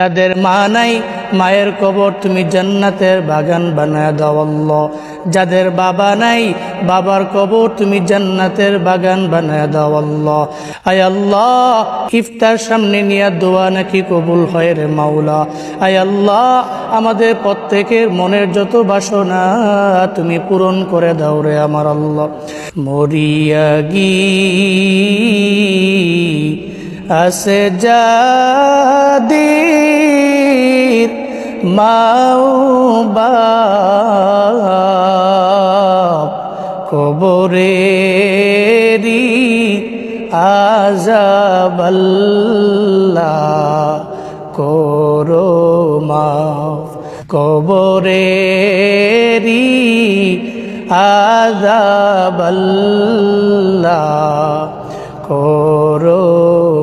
যাদের মা নাই মায়ের কবর তুমি জান্নাতের বাগান বানায় দাও আল্লাহ। যাদের বাবা নাই বাবার কবর তুমি জান্নাতের বাগান বানায় দাও আল্লাহ। আয় আল্লাহ, ইফতার সামনে নিয়ে দোয়া নাকি কবুল হয় রে মাওলা। আয় আল্লাহ, আমাদের প্রত্যেকের মনের যত বাসনা তুমি পূরণ করে দাও রে আমার আল্লাহ। মরিয়া আসে যাদির মাও বাপ কবরেরি আযাব আল্লাহ করো মাফ, কবরেরি আযাব আল্লাহ করো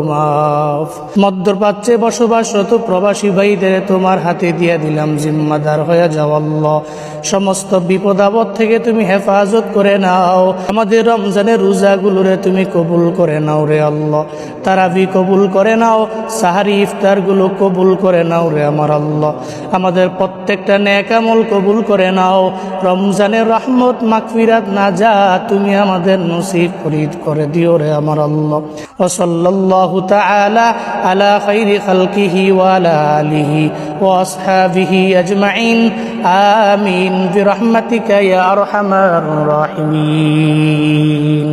মাফ। মধ্যপ্রাচ্যে বসবাসরত প্রবাসী ভাইদের তোমার হাতে দিয়ে দিলাম, জিম্মাদার হয়ে যাও আল্লাহ। সমস্ত বিপদ আপদ থেকে তুমি হেফাজত করে নাও। আমাদের রমজানের রোজাগুলোরে তুমি কবুল করে নাও রে আল্লাহ। তারাবি কবুল করে নাও, সাহারি ইফতারগুলো কবুল করে নাও রে আমার আল্লাহ। আমাদের প্রত্যেকটা নেক আমল কবুল করে নাও। রমজানের রহমত মাগফিরাত নাজাত তুমি আমাদের নসিব করে দিও রে আমার আল্লাহ। ওয়া সাল্লাল্লাহু তাআলা আলা খাইরি খালকিহি ওয়া আলা আলিহি ওয়া আসহাবিহি আজমাইন। আমিন বিরহমাতিকা ইয়া আরহামার রাহিমিন।